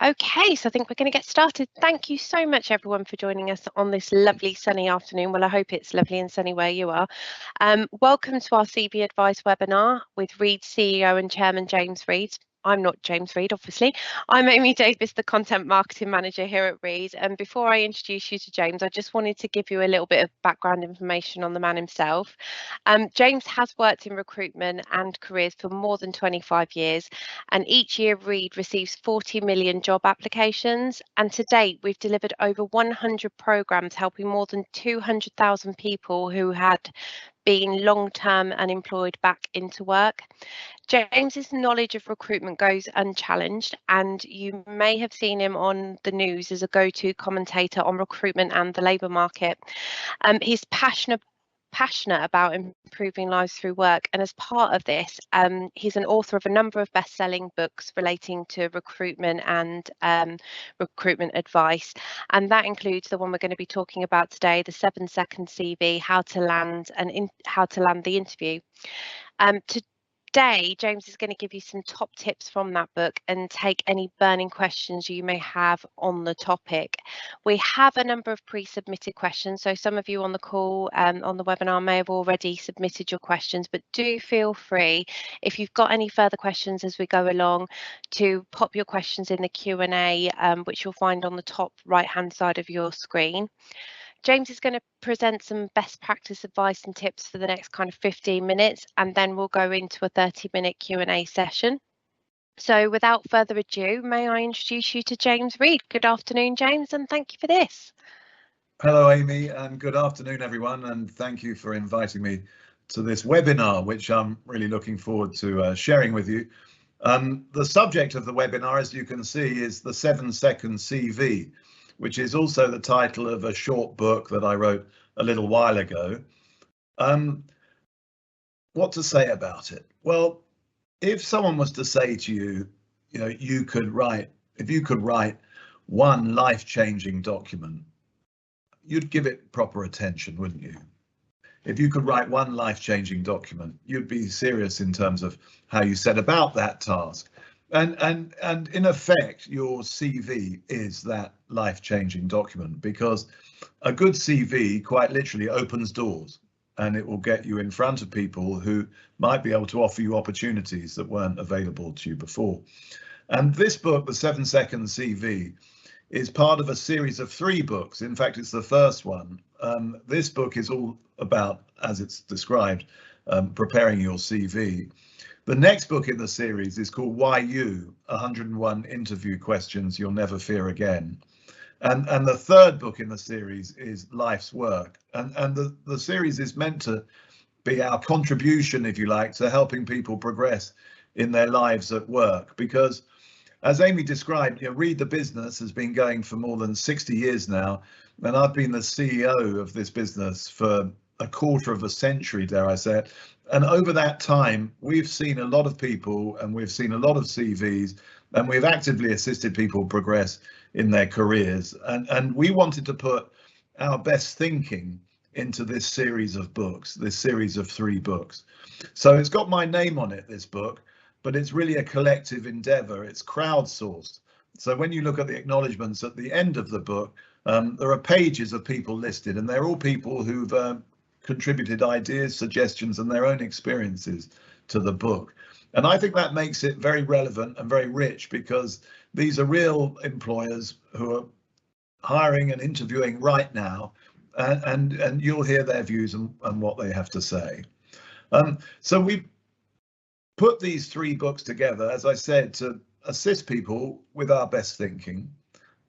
Okay, so I think we're going to get started. Thank you so much, everyone, for joining us on this lovely sunny afternoon. Well, I hope it's lovely and sunny where you are. Welcome to our CV Advice webinar with Reed CEO and Chairman James Reed. I'm not James Reed, obviously. I'm Amy Davis, the Content Marketing Manager here at Reed. And before I introduce you to James, I just wanted to give you a little bit of background information on the man himself. James has worked in recruitment and careers for more than 25 years, and each year Reed receives 40 million job applications. And to date, we've delivered over 100 programs helping more than 200,000 people who had been long-term unemployed back into work. James's knowledge of recruitment goes unchallenged, and you may have seen him on the news as a go-to commentator on recruitment and the labour market. He's passionate about improving lives through work, and as part of this, he's an author of a number of best-selling books relating to recruitment and recruitment advice, and that includes the one we're going to be talking about today, the 7-second CV, how to land the interview. Today, James is going to give you some top tips from that book and take any burning questions you may have on the topic. We have a number of pre-submitted questions, so some of you on the call, on the webinar, may have already submitted your questions, but do feel free, if you've got any further questions as we go along, to pop your questions in the Q&A, which you'll find on the top right-hand side of your screen. James is going to present some best practice advice and tips for the next kind of 15 minutes, and then we'll go into a 30-minute Q&A session. So without further ado, may I introduce you to James Reed. Good afternoon, James, and thank you for this. Hello, Amy, and good afternoon, everyone, and thank you for inviting me to this webinar, which I'm really looking forward to sharing with you. The subject of the webinar, as you can see, is the 7-second CV, which is also the title of a short book that I wrote a little while ago. What to say about it? Well, if someone was to say to you, if you could write one life-changing document, you'd give it proper attention, wouldn't you? If you could write one life-changing document, you'd be serious in terms of how you set about that task. And in effect, your CV is that life-changing document, because a good CV quite literally opens doors, and it will get you in front of people who might be able to offer you opportunities that weren't available to you before. And this book, the 7-second CV, is part of a series of 3 books. In fact, it's the first one. This book is all about, as it's described, preparing your CV. The next book in the series is called Why You? 101 Interview Questions You'll Never Fear Again. And the third book in the series is Life's Work. And the series is meant to be our contribution, if you like, to helping people progress in their lives at work. Because as Amy described, Read the Business has been going for more than 60 years now. And I've been the CEO of this business for a quarter of a century, dare I say it. And over that time, we've seen a lot of people, and we've seen a lot of CVs, and we've actively assisted people progress in their careers. And we wanted to put our best thinking into this series of books, this series of 3 books. So it's got my name on it, this book, but it's really a collective endeavor. It's crowdsourced. So when you look at the acknowledgements at the end of the book, there are pages of people listed, and they're all people who've contributed ideas, suggestions, and their own experiences to the book. And I think that makes it very relevant and very rich, because these are real employers who are hiring and interviewing right now, and you'll hear their views and what they have to say. So we put these 3 books together, as I said, to assist people with our best thinking.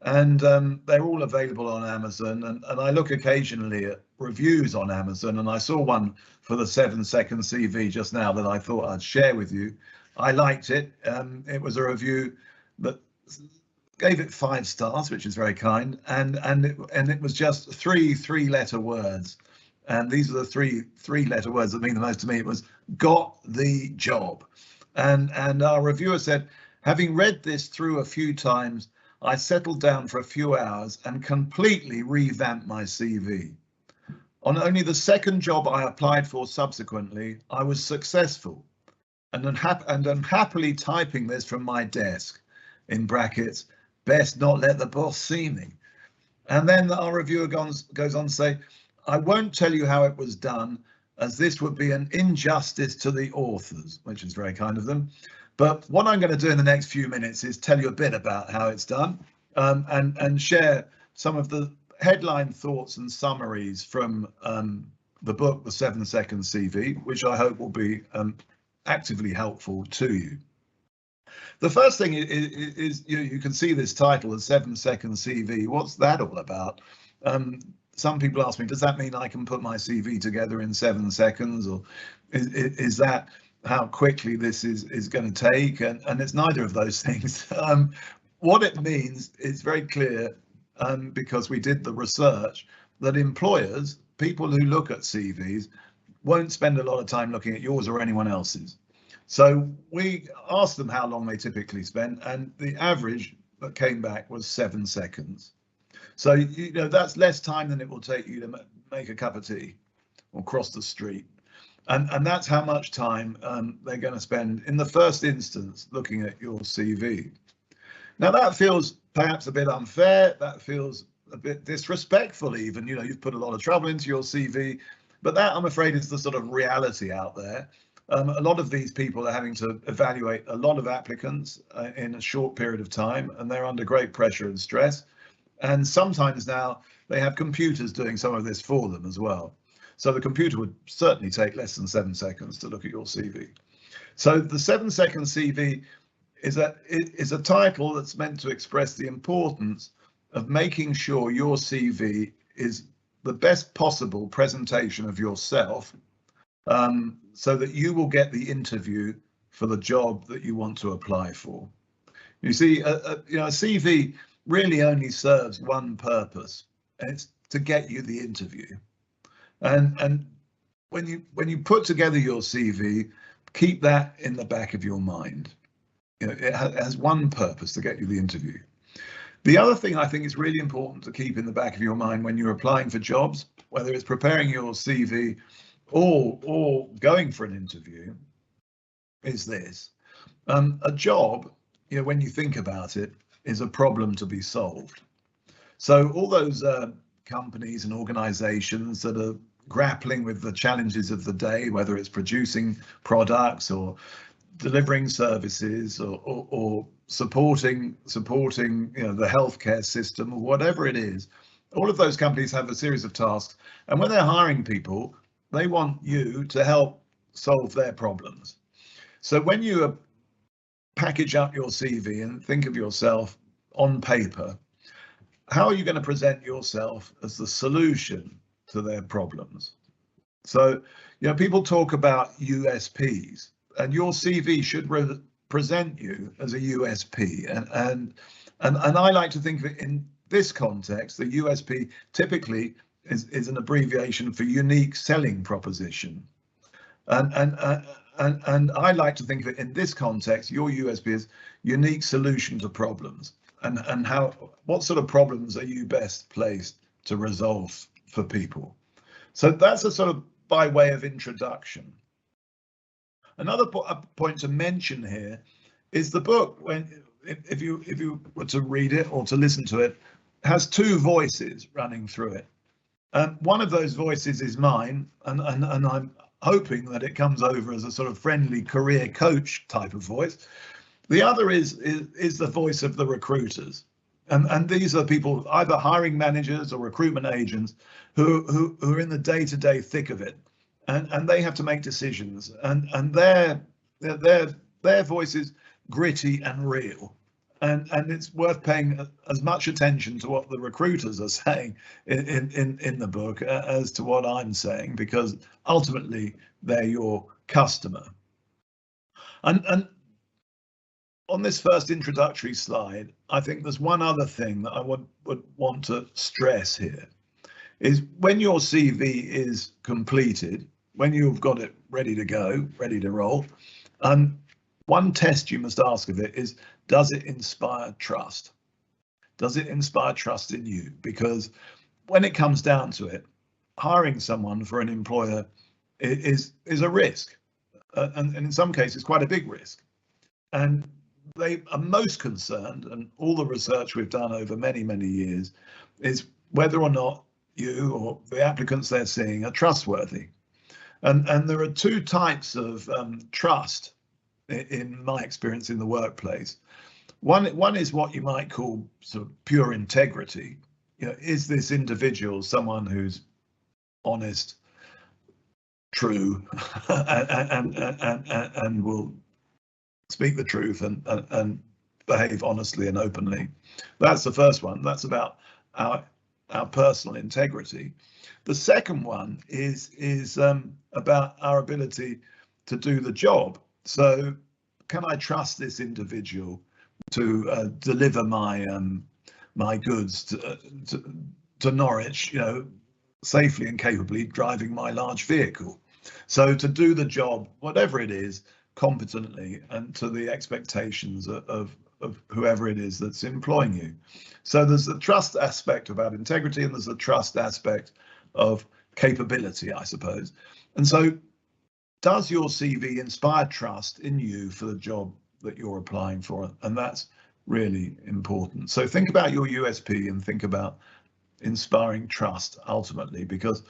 And they're all available on Amazon, and I look occasionally at reviews on Amazon, and I saw one for the 7-second CV just now that I thought I'd share with you. I liked it. It was a review that gave it 5 stars, which is very kind, and it was just 3 3-letter words, and these are the 3 3-letter words that mean the most to me. It was got the job, and our reviewer said, having read this through a few times, I settled down for a few hours and completely revamped my CV. On only the 2nd job I applied for subsequently, I was successful, and I'm happily typing this from my desk, in brackets, best not let the boss see me. And then our reviewer goes on to say, I won't tell you how it was done, as this would be an injustice to the authors, which is very kind of them. But what I'm going to do in the next few minutes is tell you a bit about how it's done, and share some of the headline thoughts and summaries from the book, The 7-Second CV, which I hope will be actively helpful to you. The first thing is you can see this title, The 7-Second CV. What's that all about? Some people ask me, does that mean I can put my CV together in 7 seconds, or is that how quickly this is going to take? And it's neither of those things. What it means is very clear, because we did the research, that employers, people who look at CVs, won't spend a lot of time looking at yours or anyone else's. So we asked them how long they typically spend, and the average that came back was 7 seconds. So, you know, that's less time than it will take you to make a cup of tea or cross the street. And that's how much time they're going to spend in the first instance looking at your CV. Now, that feels perhaps a bit unfair. That feels a bit disrespectful even. You know, you've put a lot of trouble into your CV, but that, I'm afraid, is the sort of reality out there. A lot of these people are having to evaluate a lot of applicants in a short period of time, and they're under great pressure and stress. And sometimes now they have computers doing some of this for them as well. So the computer would certainly take less than 7 seconds to look at your CV. So the 7-Second CV is a title that's meant to express the importance of making sure your CV is the best possible presentation of yourself, so that you will get the interview for the job that you want to apply for. You see, a CV really only serves one purpose, and it's to get you the interview. And when you put together your CV, keep that in the back of your mind. You know, it has one purpose, to get you the interview. The other thing I think is really important to keep in the back of your mind when you're applying for jobs, whether it's preparing your CV or going for an interview, is this. A job, you know, when you think about it, is a problem to be solved. So all those companies and organizations that are grappling with the challenges of the day, whether it's producing products or delivering services or supporting you know, the healthcare system or whatever it is, all of those companies have a series of tasks, and when they're hiring people, they want you to help solve their problems. So when you package up your CV and think of yourself on paper, how are you going to present yourself as the solution to their problems? So, you know, people talk about USPs, and your CV should present you as a USP. And I like to think of it in this context. The USP typically is an abbreviation for unique selling proposition. And I like to think of it in this context. Your USP is unique solution to problems, and what sort of problems are you best placed to resolve for people? So that's a sort of by way of introduction. Another point to mention here is the book, if you were to read it or to listen to it, has two voices running through it. One of those voices is mine, and I'm hoping that it comes over as a sort of friendly career coach type of voice. The other is the voice of the recruiters, and these are people, either hiring managers or recruitment agents, who are in the day-to-day thick of it, and they have to make decisions, and their voice is gritty and real. And it's worth paying as much attention to what the recruiters are saying in the book as to what I'm saying, because ultimately they're your customer. And on this first introductory slide, I think there's one other thing that I would want to stress here, is when your CV is completed, when you've got it ready to go, ready to roll, one test you must ask of it is, does it inspire trust? Does it inspire trust in you? Because when it comes down to it, hiring someone for an employer is a risk, and in some cases quite a big risk. And they are most concerned, and all the research we've done over many, many years, is whether or not you or the applicants they're seeing are trustworthy. And there are two types of trust, in my experience in the workplace. One is what you might call sort of pure integrity. You know, is this individual someone who's honest, true, and will speak the truth and behave honestly and openly? That's the first one. That's about our personal integrity. The second one is about our ability to do the job. So, can I trust this individual to deliver my goods to Norwich, you know, safely and capably, driving my large vehicle? So to do the job, whatever it is, competently and to the expectations of whoever it is that's employing you. So there's the trust aspect about integrity, and there's the trust aspect of capability, I suppose. And so, does your CV inspire trust in you for the job that you're applying for? And that's really important. So think about your USP and think about inspiring trust ultimately, because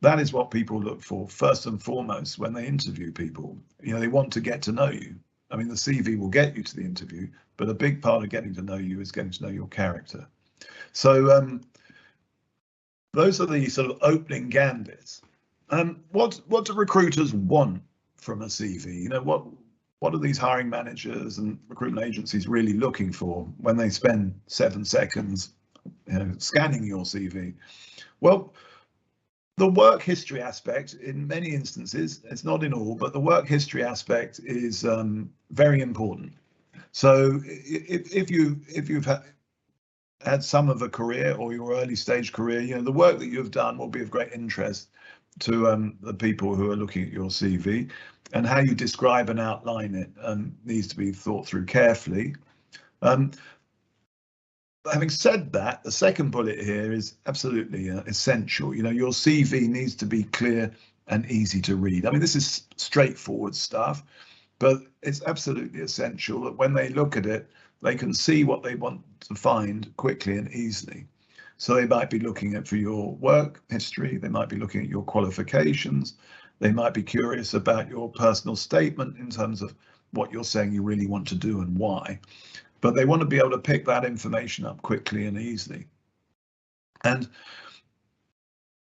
that is what people look for first and foremost when they interview people. You know, they want to get to know you. I mean, the CV will get you to the interview, but a big part of getting to know you is getting to know your character. So those are the sort of opening gambits. What do recruiters want from a CV? You know, what are these hiring managers and recruitment agencies really looking for when they spend 7 seconds, you know, scanning your CV? Well, the work history aspect, in many instances, it's not in all, but the work history aspect is very important. So if you've had some of a career or your early stage career, you know, the work that you've done will be of great interest to the people who are looking at your CV, and how you describe and outline it needs to be thought through carefully. Having said that, the second bullet here is absolutely essential. You know, your CV needs to be clear and easy to read. I mean, this is straightforward stuff, but it's absolutely essential that when they look at it, they can see what they want to find quickly and easily. So they might be looking at for your work history, they might be looking at your qualifications, they might be curious about your personal statement in terms of what you're saying you really want to do and why. But they want to be able to pick that information up quickly and easily. And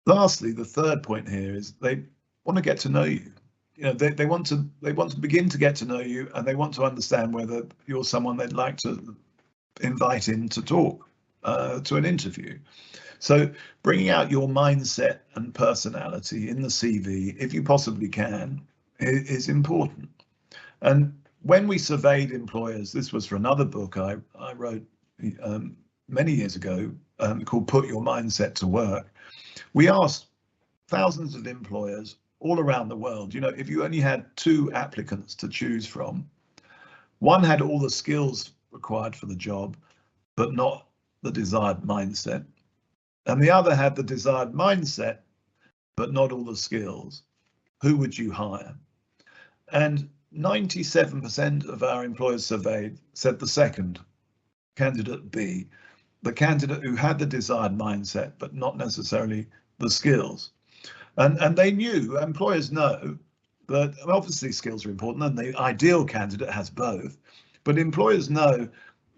lastly, the third point here is they want to get to know you. You know, they want to begin to get to know you, and they want to understand whether you're someone they'd like to invite in to talk to an interview. So bringing out your mindset and personality in the CV, if you possibly can, is important. And when we surveyed employers, this was for another book I wrote many years ago called Put Your Mindset to Work. We asked thousands of employers all around the world, you know, if you only had 2 applicants to choose from, one had all the skills required for the job, but not the desired mindset, and the other had the desired mindset, but not all the skills, who would you hire? And 97% of our employers surveyed said the second, candidate B, the candidate who had the desired mindset, but not necessarily the skills. And they knew, employers know, that obviously skills are important and the ideal candidate has both, but employers know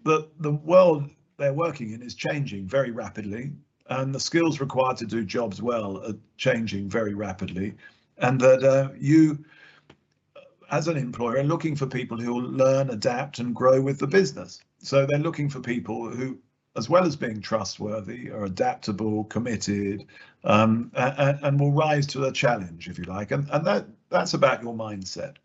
that the world they're working in is changing very rapidly, and the skills required to do jobs well are changing very rapidly, and that you, as an employer, are looking for people who will learn, adapt and grow with the business. So they're looking for people who, as well as being trustworthy, are adaptable, committed, and will rise to the challenge, if you like. And that's about your mindset.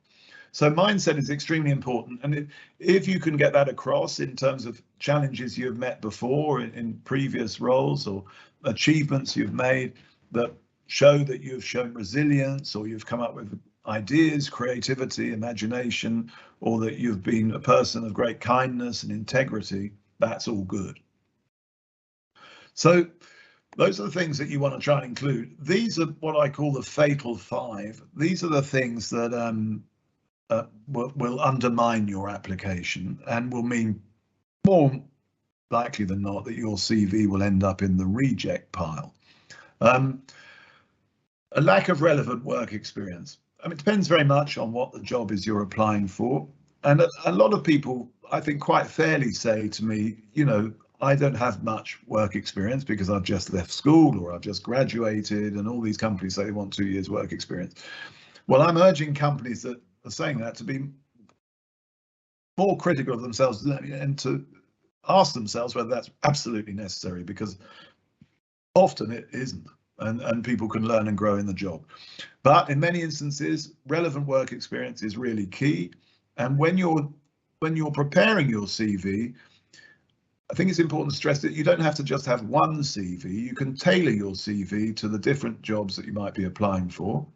So mindset is extremely important. And if you can get that across in terms of challenges you've met before in previous roles or achievements you've made that show that you've shown resilience, or you've come up with ideas, creativity, imagination, or that you've been a person of great kindness and integrity, that's all good. So those are the things that you want to try and include. These are what I call the fatal 5. These are the things that will undermine your application and will mean more likely than not that your CV will end up in the reject pile. A lack of relevant work experience. I mean, it depends very much on what the job is you're applying for. And a lot of people, I think, quite fairly say to me, you know, I don't have much work experience because I've just left school or I've just graduated, and all these companies say they want 2 years work experience. Well, I'm urging companies that are saying that to be more critical of themselves and to ask themselves whether that's absolutely necessary, because often it isn't, and people can learn and grow in the job. But in many instances, relevant work experience is really key. And when you're preparing your CV, I think it's important to stress that you don't have to just have one CV. You can tailor your CV to the different jobs that you might be applying for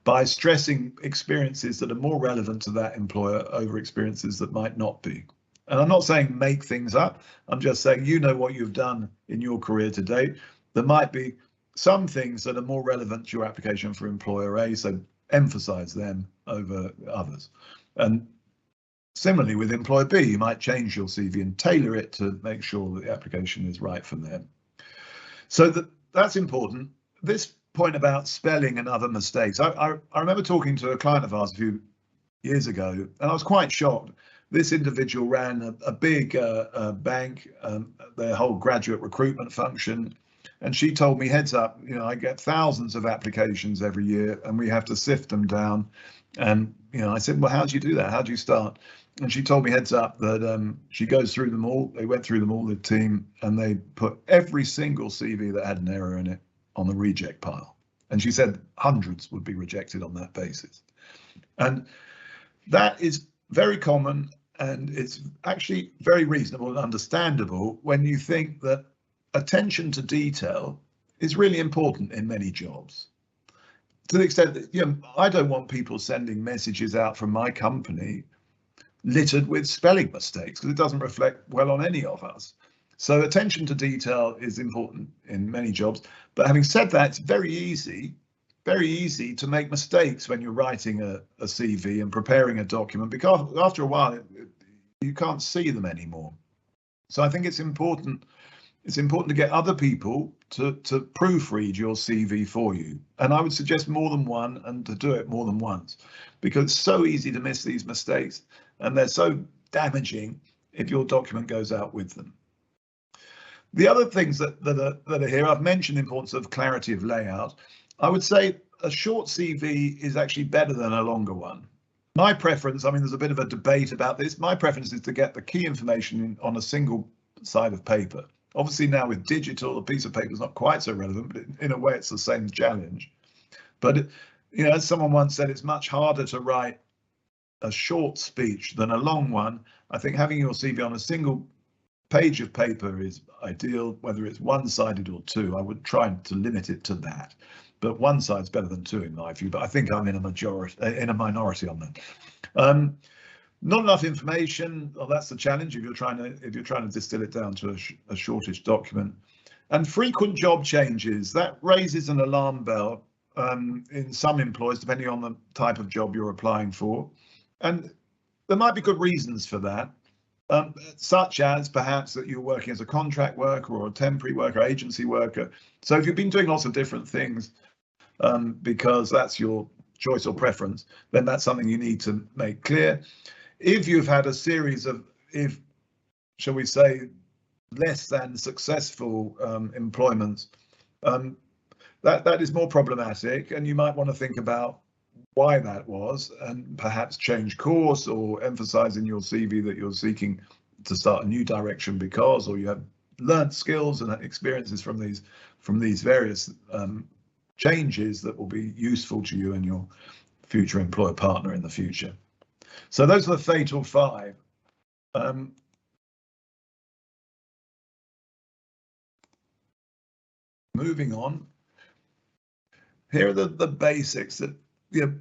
by stressing experiences that are more relevant to that employer over experiences that might not be. And I'm not saying make things up. I'm just saying, you know what you've done in your career to date. There might be some things that are more relevant to your application for employer A, so emphasize them over others. And similarly with employer B, you might change your CV and tailor it to make sure that the application is right for them. So that's important. This point about spelling and other mistakes. I remember talking to a client of ours a few years ago, and I was quite shocked. This individual ran a big bank, their whole graduate recruitment function, and she told me, heads up, you know, I get thousands of applications every year and we have to sift them down. And, you know, I said, well, how do you do that? How do you start? And she told me, heads up, that she goes through them all. They went through them all, the team, and they put every single CV that had an error in it on the reject pile. And she said hundreds would be rejected on that basis. And that is very common, and it's actually very reasonable and understandable when you think that attention to detail is really important in many jobs. To the extent that, you know, I don't want people sending messages out from my company littered with spelling mistakes, because it doesn't reflect well on any of us. So attention to detail is important in many jobs. But having said that, it's very easy to make mistakes when you're writing a CV and preparing a document, because after a while you can't see them anymore. So I think it's important to get other people to proofread your CV for you. And I would suggest more than one, and to do it more than once, because it's so easy to miss these mistakes and they're so damaging if your document goes out with them. The other things that are here, I've mentioned the importance of clarity of layout. I would say a short CV is actually better than a longer one. My preference, I mean, there's a bit of a debate about this. My preference is to get the key information on a single side of paper. Obviously now with digital, a piece of paper is not quite so relevant, but in a way it's the same challenge. But, you know, as someone once said, it's much harder to write a short speech than a long one. I think having your CV on a single page of paper is ideal, whether it's one-sided or two. I would try to limit it to that, but one side's better than two in my view. But I think I'm in a minority on that. Not enough information. Well, that's the challenge if you're trying to distill it down to a shortish document. And frequent job changes, that raises an alarm bell in some employers, depending on the type of job you're applying for. And there might be good reasons for that, such as perhaps that you're working as a contract worker or a temporary worker, agency worker. So if you've been doing lots of different things because that's your choice or preference, then that's something you need to make clear. If you've had a series of, shall we say, less than successful employments, that is more problematic, and you might want to think about why that was, and perhaps change course or emphasize in your CV that you're seeking to start a new direction because, or you have learned skills and experiences from these various changes that will be useful to you and your future employer partner in the future. So those are the fatal five. Moving on, here are the basics that, you know,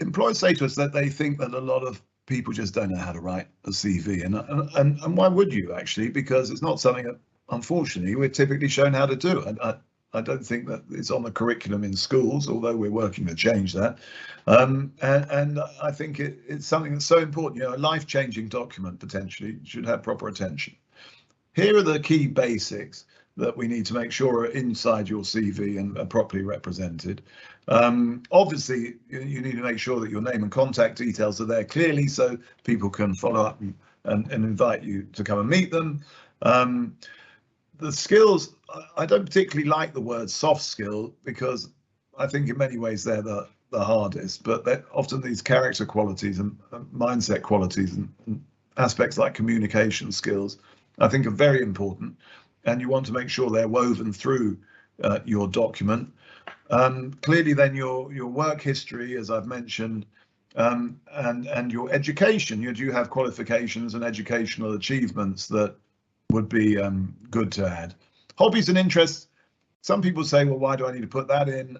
employers say to us that they think that a lot of people just don't know how to write a CV, and why would you actually? Because it's not something that, unfortunately, we're typically shown how to do. And I don't think that it's on the curriculum in schools, although we're working to change that. And I think it's something that's so important. You know, a life-changing document potentially should have proper attention. Here are the key basics that we need to make sure are inside your CV and are properly represented. Obviously, you need to make sure that your name and contact details are there clearly so people can follow up and invite you to come and meet them. The skills, I don't particularly like the word soft skill because I think in many ways they're the hardest, but they're often these character qualities and mindset qualities and aspects like communication skills, I think are very important, and you want to make sure they're woven through your document. Clearly then your work history, as I've mentioned, and your education, you do have qualifications and educational achievements that would be good to add. Hobbies and interests, some people say, well, why do I need to put that in?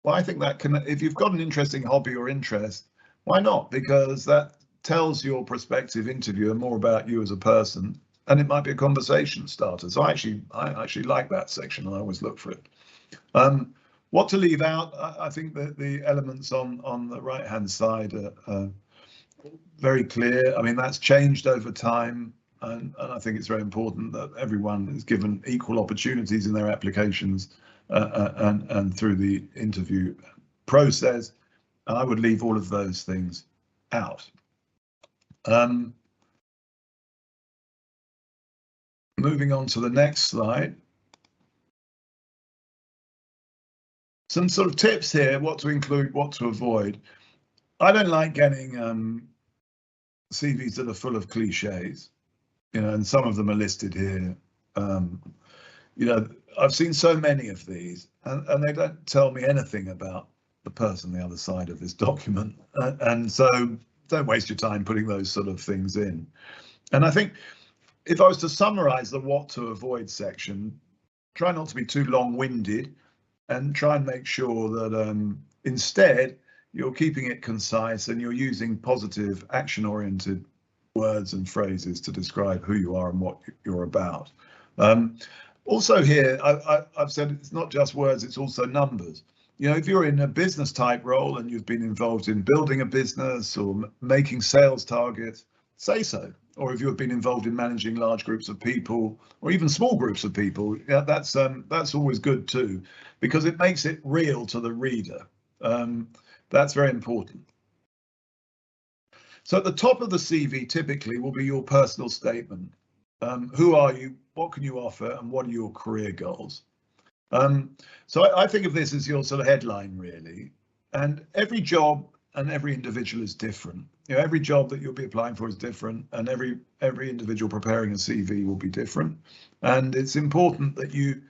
Well, I think that can, if you've got an interesting hobby or interest, why not? Because that tells your prospective interviewer more about you as a person, and it might be a conversation starter. So I actually like that section, and I always look for it. What to leave out, I think that the elements on the right hand side are very clear. I mean, that's changed over time, and I think it's very important that everyone is given equal opportunities in their applications and through the interview process. And I would leave all of those things out. Moving on to the next slide. Some sort of tips here, what to include, what to avoid. I don't like getting CVs that are full of cliches, you know, and some of them are listed here. You know, I've seen so many of these, and they don't tell me anything about the person on the other side of this document. And so don't waste your time putting those sort of things in. And I think if I was to summarize the what to avoid section, try not to be too long-winded and try and make sure that instead you're keeping it concise and you're using positive action-oriented words and phrases to describe who you are and what you're about. Also here, I've said it's not just words, it's also numbers. You know, if you're in a business type role and you've been involved in building a business or making sales targets, say so. Or if you've been involved in managing large groups of people or even small groups of people, yeah, that's always good too, because it makes it real to the reader. That's very important. So at the top of the CV typically will be your personal statement. Who are you? What can you offer? And what are your career goals? So I think of this as your sort of headline, really. And every job and every individual is different. You know, every job that you'll be applying for is different, and every individual preparing a CV will be different. And it's important that you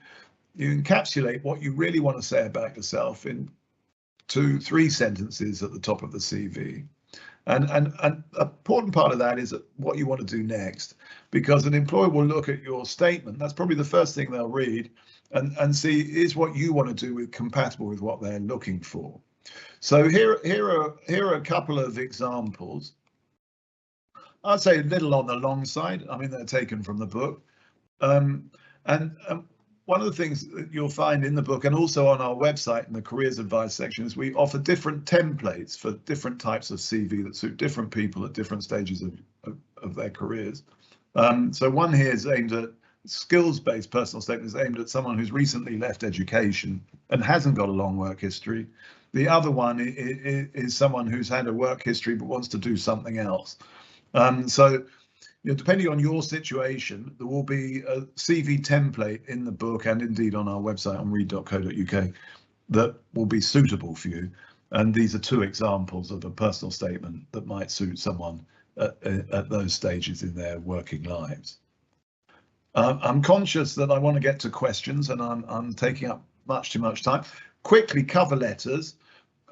encapsulate what you really want to say about yourself in 2-3 sentences at the top of the CV. And an important part of that is what you want to do next, because an employer will look at your statement. That's probably the first thing they'll read and see is what you want to do compatible with what they're looking for. So here are a couple of examples. I'd say a little on the long side. I mean, they're taken from the book. And one of the things that you'll find in the book and also on our website in the careers advice section is we offer different templates for different types of CV that suit different people at different stages of their careers. So one here is aimed at skills-based personal statements aimed at someone who's recently left education and hasn't got a long work history. The other one is someone who's had a work history but wants to do something else. So, you know, depending on your situation, there will be a CV template in the book and indeed on our website on read.co.uk that will be suitable for you. And these are 2 examples of a personal statement that might suit someone at those stages in their working lives. I'm conscious that I want to get to questions and I'm taking up much too much time. Quickly, cover letters.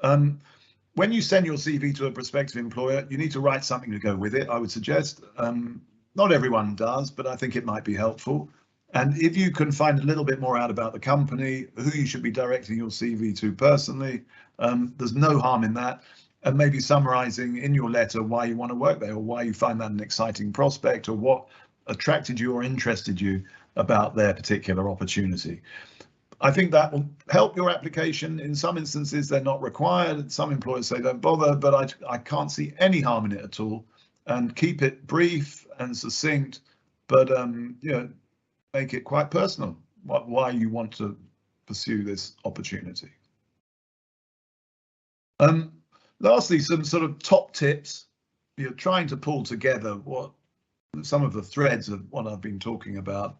When you send your CV to a prospective employer, you need to write something to go with it, I would suggest. Not everyone does, but I think it might be helpful. And if you can find a little bit more out about the company, who you should be directing your CV to personally, there's no harm in that. And maybe summarising in your letter why you want to work there or why you find that an exciting prospect or what attracted you or interested you about their particular opportunity. I think that will help your application. In some instances, they're not required. Some employers say don't bother, but I can't see any harm in it at all. And keep it brief and succinct, but you know, make it quite personal. Why you want to pursue this opportunity. Lastly, some sort of top tips. You're trying to pull together what some of the threads of what I've been talking about.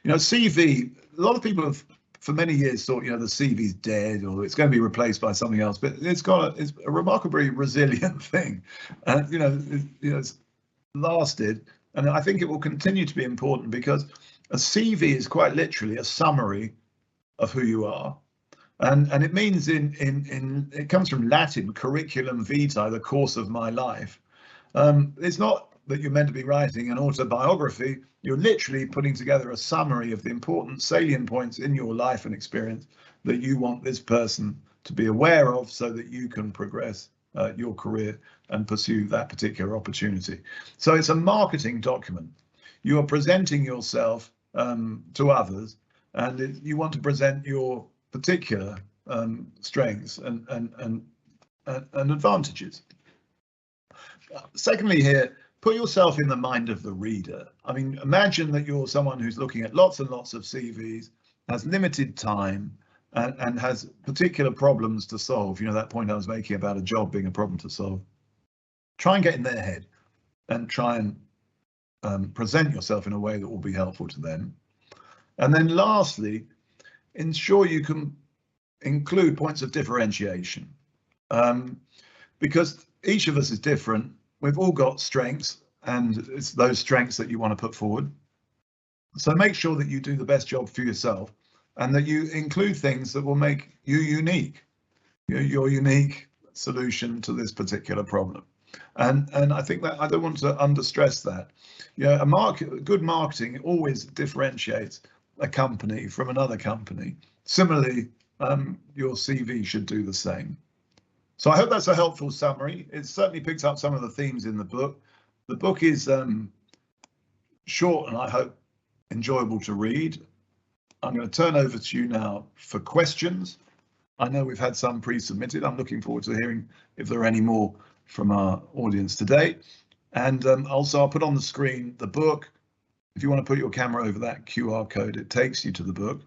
You know, CV, a lot of people have for many years thought, you know, the CV's dead or it's going to be replaced by something else, but it's a remarkably resilient thing. And, you know, it's lasted, and I think it will continue to be important because a CV is quite literally a summary of who you are. And it means it comes from Latin, curriculum vitae, the course of my life. It's not that you're meant to be writing an autobiography. You're literally putting together a summary of the important salient points in your life and experience that you want this person to be aware of so that you can progress your career and pursue that particular opportunity. So it's a marketing document. You are presenting yourself to others, and you want to present your particular strengths and advantages. Secondly, here, put yourself in the mind of the reader. I mean, imagine that you're someone who's looking at lots and lots of CVs, has limited time, and has particular problems to solve. You know, that point I was making about a job being a problem to solve. Try and get in their head and try and present yourself in a way that will be helpful to them. And then lastly, ensure you can include points of differentiation, because each of us is different. We've all got strengths, and it's those strengths that you want to put forward. So make sure that you do the best job for yourself and that you include things that will make you unique, your unique solution to this particular problem. And I think that I don't want to understress that. You know, good marketing always differentiates a company from another company. Similarly, your CV should do the same. So I hope that's a helpful summary. It certainly picks up some of the themes in the book. The book is short and I hope enjoyable to read. I'm going to turn over to you now for questions. I know we've had some pre-submitted. I'm looking forward to hearing if there are any more from our audience today. And also I'll put on the screen the book. If you want to put your camera over that QR code, it takes you to the book.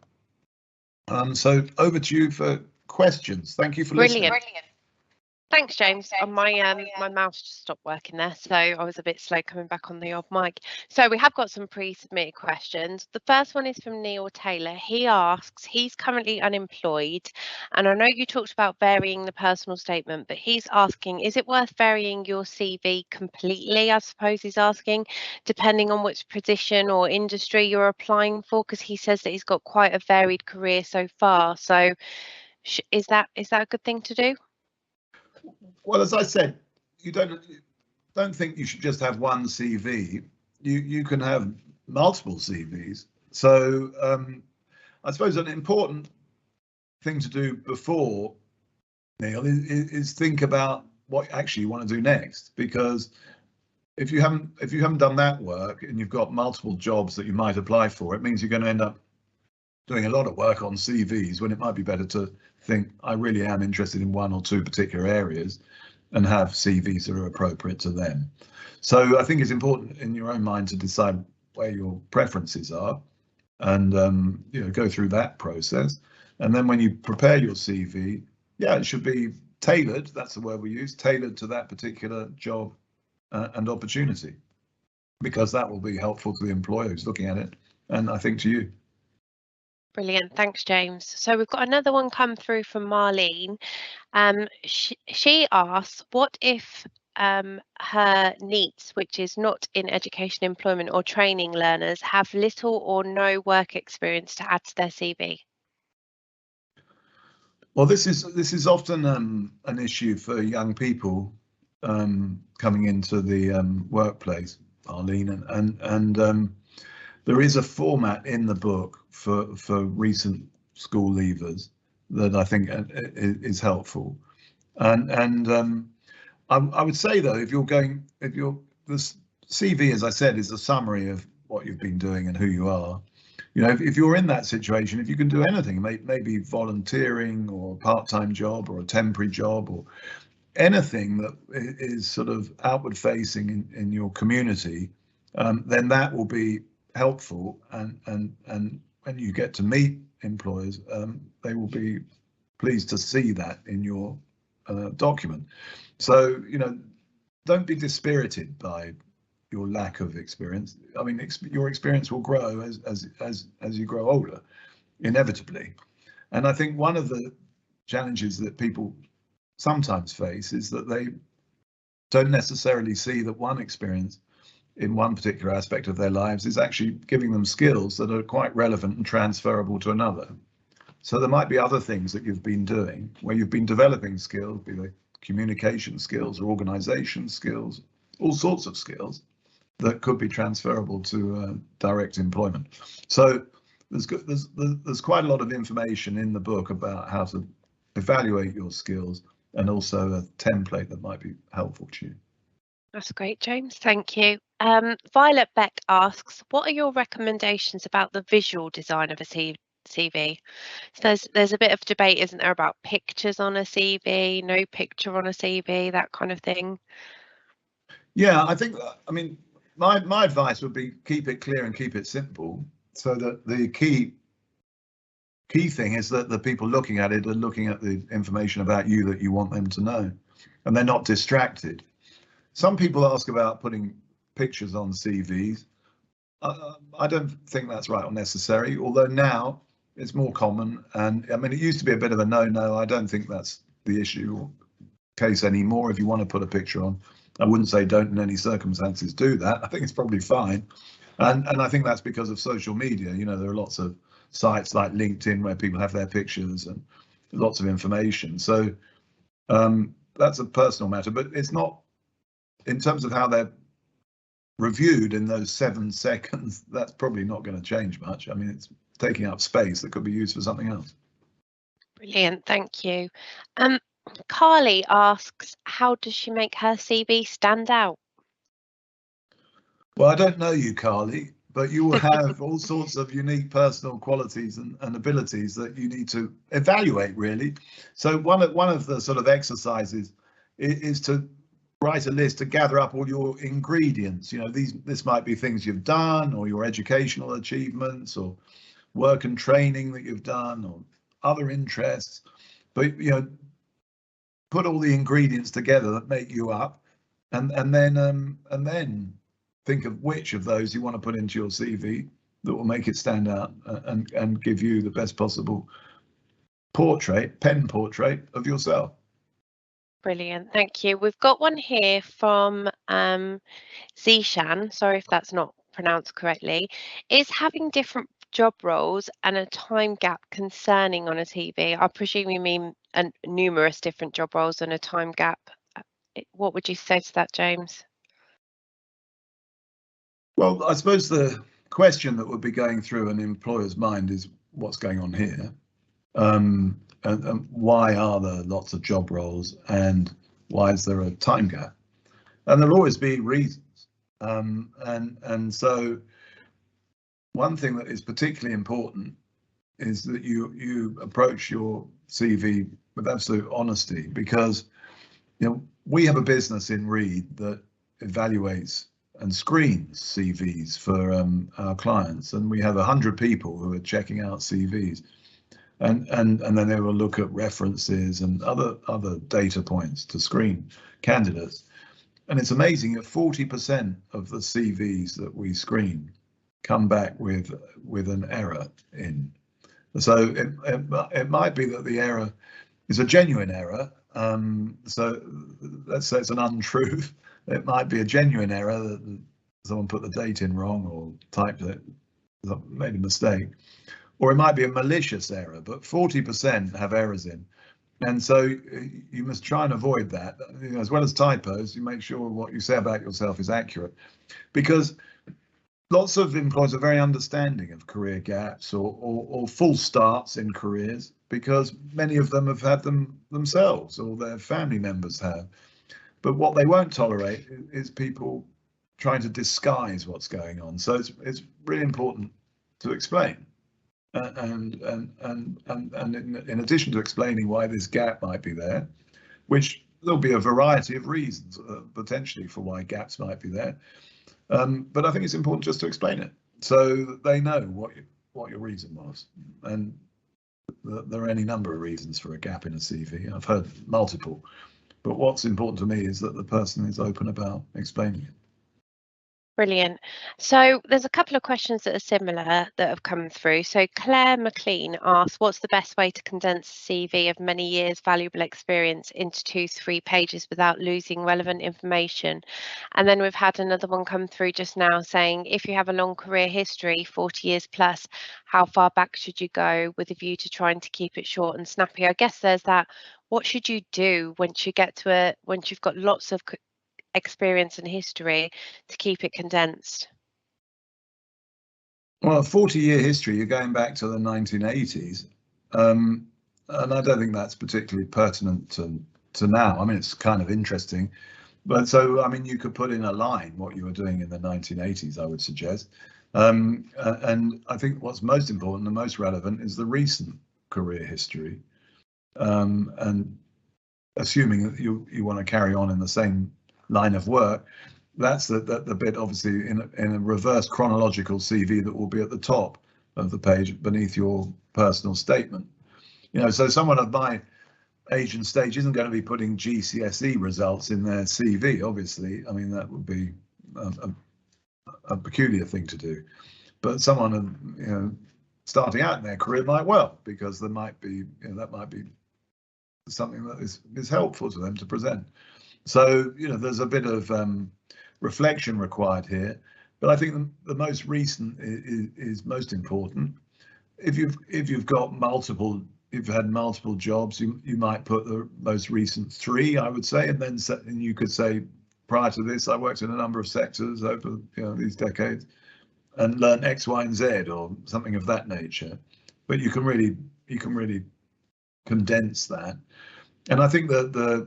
So over to you for questions. Thank you for listening. Brilliant. Thanks, James. My mouse just stopped working there, so I was a bit slow coming back on the odd mic. So we have got some pre-submitted questions. The first one is from Neil Taylor. He asks, he's currently unemployed, and I know you talked about varying the personal statement, but he's asking, is it worth varying your CV completely, I suppose he's asking, depending on which position or industry you're applying for? Because he says that he's got quite a varied career so far. So is that a good thing to do? Well, as I said, you don't think you should just have one CV. You can have multiple CVs. So I suppose an important thing to do before, Neil, is think about what actually you want to do next. Because if you haven't done that work and you've got multiple jobs that you might apply for, it means you're going to end up doing a lot of work on CVs when it might be better to think, I really am interested in one or two particular areas and have CVs that are appropriate to them. So I think it's important in your own mind to decide where your preferences are and you know, go through that process. And then when you prepare your CV, yeah, it should be tailored, that's the word we use, tailored to that particular job and opportunity, because that will be helpful to the employer who's looking at it, and I think to you. Brilliant, thanks, James. So we've got another one come through from Marlene. She asks, what if her NEETs, which is not in education, employment or training learners, have little or no work experience to add to their CV? Well, this is often an issue for young people coming into the workplace, Arlene, and there is a format in the book for recent school leavers that I think is helpful, and I would say though, the CV, as I said, is a summary of what you've been doing and who you are. You know, if you're in that situation, if you can do anything, maybe volunteering or a part-time job or a temporary job or anything that is sort of outward facing in your community, then that will be helpful. And when you get to meet employers, they will be pleased to see that in your document. So, you know, don't be dispirited by your lack of experience. I mean, your experience will grow as you grow older, inevitably. And I think one of the challenges that people sometimes face is that they don't necessarily see that one experience in one particular aspect of their lives is actually giving them skills that are quite relevant and transferable to another. So there might be other things that you've been doing where you've been developing skills, be they communication skills or organisation skills, all sorts of skills that could be transferable to direct employment. So there's quite a lot of information in the book about how to evaluate your skills, and also a template that might be helpful to you. That's great, James. Thank you. Violet Beck asks, what are your recommendations about the visual design of a CV? So there's a bit of debate, isn't there, about pictures on a CV, no picture on a CV, that kind of thing. Yeah, I think, I mean, my advice would be keep it clear and keep it simple, so that the key thing is that the people looking at it are looking at the information about you that you want them to know, and they're not distracted. Some people ask about putting pictures on CVs. I don't think that's right or necessary, although now it's more common. And I mean, it used to be a bit of a no. I don't think that's the issue or case anymore. If you want to put a picture on, I wouldn't say don't in any circumstances do that. I think it's probably fine. And I think that's because of social media. You know, there are lots of sites like LinkedIn where people have their pictures and lots of information. So that's a personal matter, but it's not, in terms of how they're reviewed in those 7 seconds, that's probably not going to change much. I mean, it's taking up space that could be used for something else. Brilliant, thank you. Carly asks, how does she make her CV stand out? Well, I don't know you, Carly, but you will have all sorts of unique personal qualities and abilities that you need to evaluate, really. So one of the sort of exercises is to write a list to gather up all your ingredients. You know, this might be things you've done, or your educational achievements, or work and training that you've done, or other interests. But you know, put all the ingredients together that make you up, and then think of which of those you want to put into your CV that will make it stand out and give you the best possible pen portrait of yourself. Brilliant, thank you. We've got one here from Zishan, sorry if that's not pronounced correctly. Is having different job roles and a time gap concerning on a CV? I presume you mean numerous different job roles and a time gap. What would you say to that, James? Well, I suppose the question that would be going through an employer's mind is what's going on here, and why are there lots of job roles, and why is there a time gap? And there'll always be reasons, and so one thing that is particularly important is that you approach your CV with absolute honesty, because you know we have a business in Reed that evaluates and screens CVs for our clients, and we have 100 people who are checking out CVs, and then they will look at references and other data points to screen candidates. And it's amazing that 40% of the CVs that we screen come back with an error in. So it might be that the error is a genuine error. So let's say it's an untruth. It might be a genuine error that someone put the date in wrong or typed it, made a mistake, or it might be a malicious error. But 40% have errors in, and so you must try and avoid that. You know, as well as typos, you make sure what you say about yourself is accurate, because lots of employers are very understanding of career gaps or false starts in careers, because many of them have had them themselves or their family members have. But what they won't tolerate is people trying to disguise what's going on. So it's really important to explain. And in addition to explaining why this gap might be there, which there'll be a variety of reasons potentially for why gaps might be there, but I think it's important just to explain it so that they know what your reason was. And there are any number of reasons for a gap in a CV. I've heard multiple, but what's important to me is that the person is open about explaining it. Brilliant. So there's a couple of questions that are similar that have come through. So Claire McLean asks, what's the best way to condense a CV of many years valuable experience into 2-3 pages without losing relevant information? And then we've had another one come through just now saying, if you have a long career history, 40 years plus, how far back should you go with a view to trying to keep it short and snappy? I guess there's that, what should you do once you get to once you've got lots of experience and history to keep it condensed? Well, a 40-year history, you're going back to the 1980s, and I don't think that's particularly pertinent to now. I mean, it's kind of interesting, but so I mean, you could put in a line what you were doing in the 1980s, I would suggest, and I think what's most important and most relevant is the recent career history, and assuming that you want to carry on in the same line of work, that's the bit obviously in a reverse chronological CV that will be at the top of the page beneath your personal statement. You know, so someone of my age and stage isn't going to be putting GCSE results in their CV, obviously. I mean, that would be a peculiar thing to do. But someone, you know, starting out in their career might well, because there might be, you know, that might be something that is helpful to them to present. So, you know, there's a bit of reflection required here, but I think the most recent is most important. If you've got multiple, if you've had multiple jobs, you might put the most recent 3, I would say, and then you could say, prior to this, I worked in a number of sectors over, you know, these decades and learned X, Y, and Z, or something of that nature. But you can really condense that, and I think that the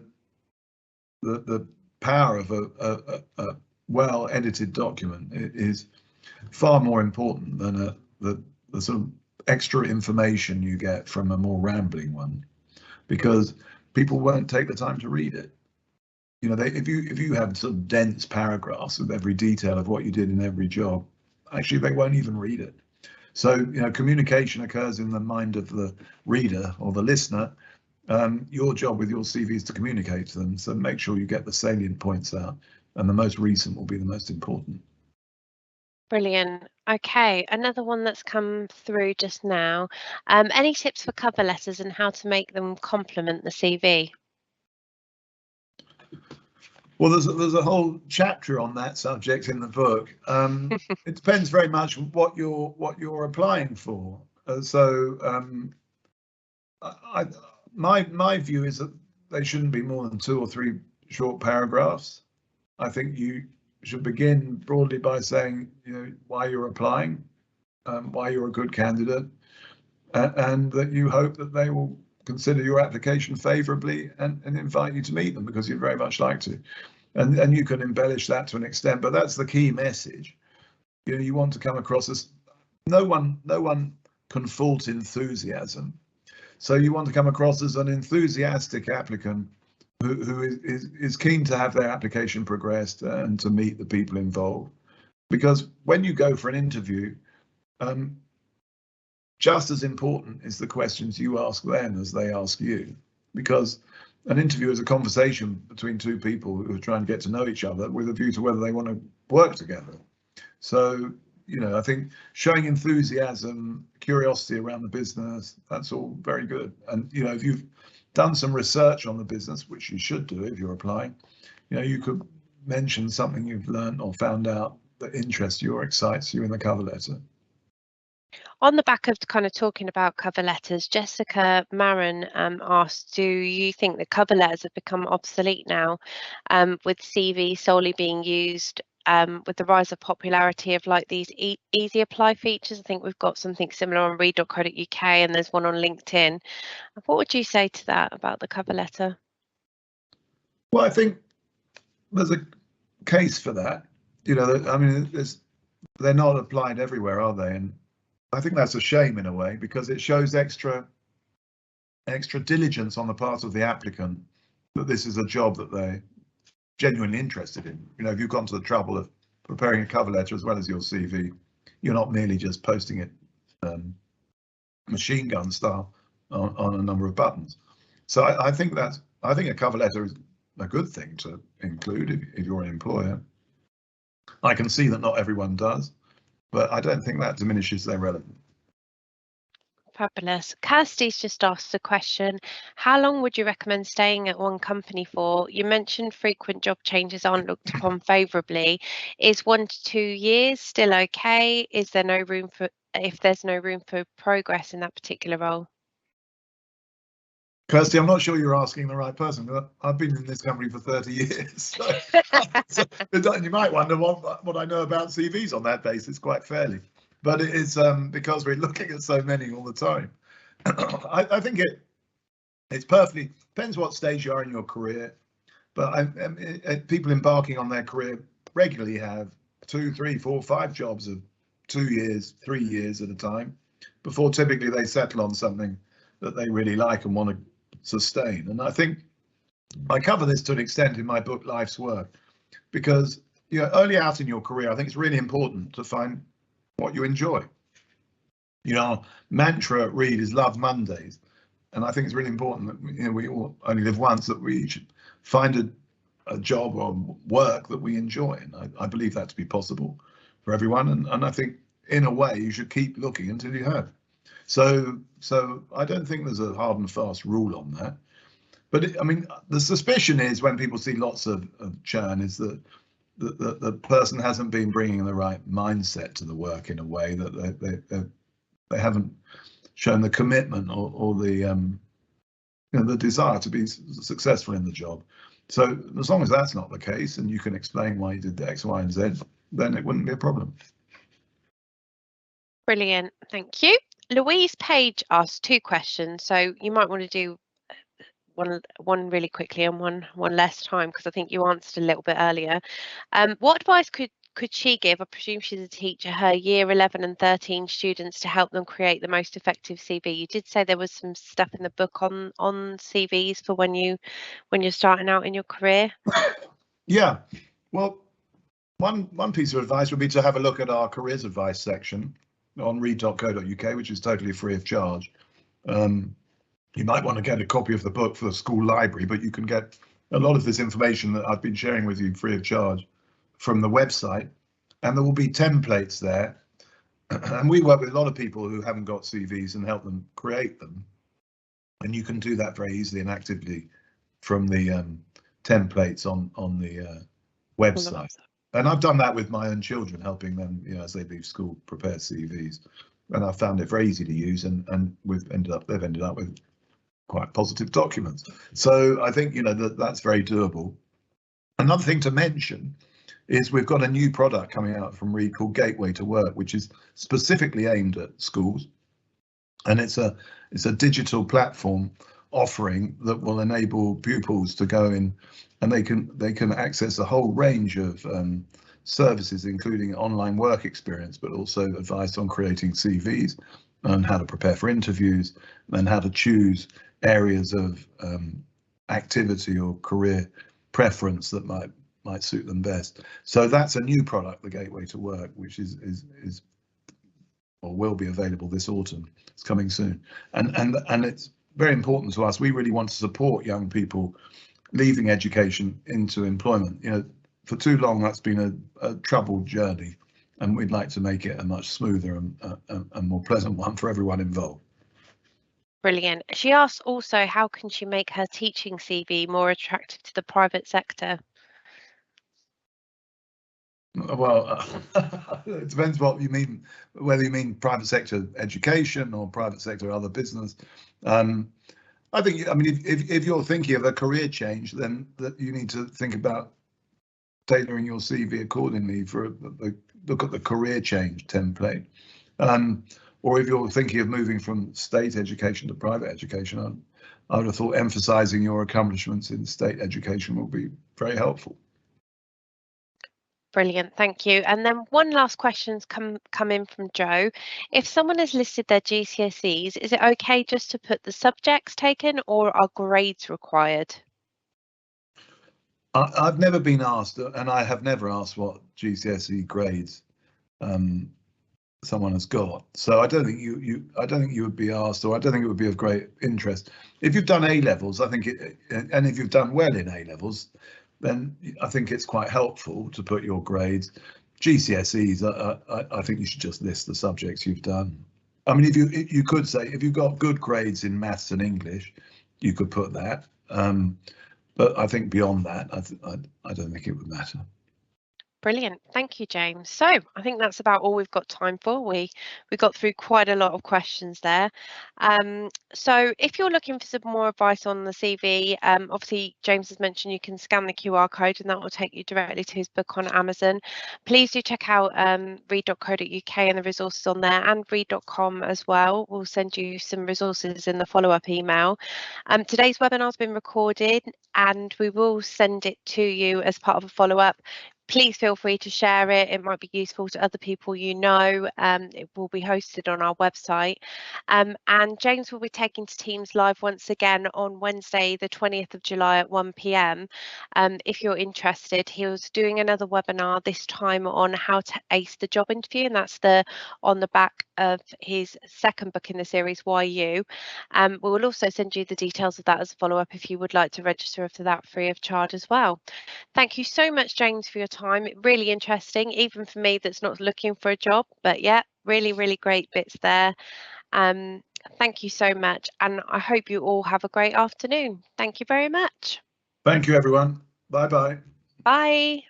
power of a well-edited document is far more important than the sort of extra information you get from a more rambling one, because people won't take the time to read it. You know, if you have sort of dense paragraphs with every detail of what you did in every job, actually they won't even read it. So, you know, communication occurs in the mind of the reader or the listener. Your job with your CV is to communicate to them, so make sure you get the salient points out, and the most recent will be the most important. Brilliant. Okay, another one that's come through just now. Any tips for cover letters and how to make them complement the CV? Well, there's a whole chapter on that subject in the book. It depends very much what you're applying for. My view is that they shouldn't be more than 2 or 3 short paragraphs. I think you should begin broadly by saying, you know, why you're applying, why you're a good candidate, and that you hope that they will consider your application favourably and invite you to meet them, because you'd very much like to. And you can embellish that to an extent, but that's the key message. You know, you want to come across as no one can fault enthusiasm. So you want to come across as an enthusiastic applicant who is keen to have their application progressed and to meet the people involved. Because when you go for an interview, just as important is the questions you ask them as they ask you, because an interview is a conversation between 2 people who are trying to get to know each other with a view to whether they want to work together. So, you know, I think showing enthusiasm, curiosity around the business, that's all very good. And, you know, if you've done some research on the business, which you should do if you're applying, you know, you could mention something you've learned or found out that interests you or excites you in the cover letter. On the back of kind of talking about cover letters, Jessica Marin asked, do you think that cover letters have become obsolete now, with CV solely being used with the rise of popularity of like these easy apply features? I think we've got something similar on read.co.uk and there's one on LinkedIn. What would you say to that about the cover letter? Well, I think there's a case for that. You know, I mean, they're not applied everywhere, are they? And I think that's a shame in a way, because it shows extra diligence on the part of the applicant that this is a job that they're genuinely interested in. You know, if you've gone to the trouble of preparing a cover letter as well as your CV, you're not merely just posting it machine gun style on a number of buttons. So I think a cover letter is a good thing to include if you're an employer. I can see that not everyone does, but I don't think that diminishes their relevance. Fabulous. Kirsty's just asked a question. How long would you recommend staying at one company for? You mentioned frequent job changes aren't looked upon favourably. Is 1 to 2 years still okay? Is there no room for, if there's no room for progress in that particular role? Kirsty, I'm not sure you're asking the right person, but I've been in this company for 30 years. So you might wonder what I know about CVs on that basis quite fairly. But it is because we're looking at so many all the time. I think it's perfectly, depends what stage you are in your career, but people embarking on their career regularly have 2, 3, 4, 5 jobs of 2 years, 3 years at a time before typically they settle on something that they really like and want to sustain. And I think I cover this to an extent in my book Life's Work, because early out in your career, I think it's really important to find what you enjoy. Our mantra at Reed is love Mondays, and I think it's really important that we all only live once, that we should find a job or work that we enjoy, and I believe that to be possible for everyone, and I think in a way you should keep looking until you have. So I don't think there's a hard and fast rule on that, but I mean, the suspicion is when people see lots of churn is that the person hasn't been bringing the right mindset to the work in a way, that they haven't shown the commitment or the the desire to be successful in the job. So as long as that's not the case and you can explain why you did the X, Y, and Z, then it wouldn't be a problem. Brilliant, thank you. Louise Page asked 2 questions, so you might want to do one really quickly and one less time, because I think you answered a little bit earlier. What advice could she give, I presume she's a teacher, her year 11 and 13 students to help them create the most effective CV? You did say there was some stuff in the book on CVs for when you're starting out in your career. Yeah, well, one piece of advice would be to have a look at our careers advice section on read.co.uk, which is totally free of charge. You might want to get a copy of the book for the school library, but you can get a lot of this information that I've been sharing with you free of charge from the website, and there will be templates there. And we work with a lot of people who haven't got CVs and help them create them. And you can do that very easily and actively from the templates on the website. And I've done that with my own children, helping them, as they leave school, prepare CVs. And I found it very easy to use, and they've ended up with quite positive documents. So I think that's very doable. Another thing to mention is we've got a new product coming out from Reed called Gateway to Work, which is specifically aimed at schools, and it's a digital platform offering that will enable pupils to go in, and they can access a whole range of services, including online work experience, but also advice on creating CVs and how to prepare for interviews and how to choose areas of activity or career preference that might suit them best. So that's a new product, the Gateway to Work, which is or will be available this autumn. It's coming soon, and it's very important to us. We really want to support young people leaving education into employment. For too long that's been a troubled journey, and we'd like to make it a much smoother and more pleasant one for everyone involved. Brilliant. She asks also, how can she make her teaching CV more attractive to the private sector? Well, it depends what you mean, whether you mean private sector education or private sector other business. I think, if you're thinking of a career change, then that you need to think about tailoring your CV accordingly for look at the career change template. Or if you're thinking of moving from state education to private education, I would have thought emphasising your accomplishments in state education will be very helpful. Brilliant, thank you. And then one last question's come in from Joe. If someone has listed their GCSEs, is it okay just to put the subjects taken, or are grades required? I've never been asked, and I have never asked what GCSE grades someone has got. So I don't think I don't think you would be asked, or I don't think it would be of great interest. If you've done A levels, I think and if you've done well in A levels, then I think it's quite helpful to put your grades. GCSEs, I think you should just list the subjects you've done. I mean, if you could say if you've got good grades in maths and English, you could put that. But I think beyond that, I don't think it would matter. Brilliant, thank you, James. So I think that's about all we've got time for. We got through quite a lot of questions there. So if you're looking for some more advice on the CV, obviously James has mentioned you can scan the QR code and that will take you directly to his book on Amazon. Please do check out read.co.uk and the resources on there, and read.com as well. We'll send you some resources in the follow-up email. Today's webinar has been recorded and we will send it to you as part of a follow-up. Please feel free to share it. It might be useful to other people you know. It will be hosted on our website. And James will be taking to Teams live once again on Wednesday, the 20th of July at 1 p.m. If you're interested, he was doing another webinar this time on how to ace the job interview, and that's on the back of his second book in the series, Why You. We will also send you the details of that as a follow-up if you would like to register for that free of charge as well. Thank you so much, James, for your time. Really interesting, even for me that's not looking for a job. But yeah, really, really great bits there. Thank you so much. And I hope you all have a great afternoon. Thank you very much. Thank you, everyone. Bye-bye. Bye.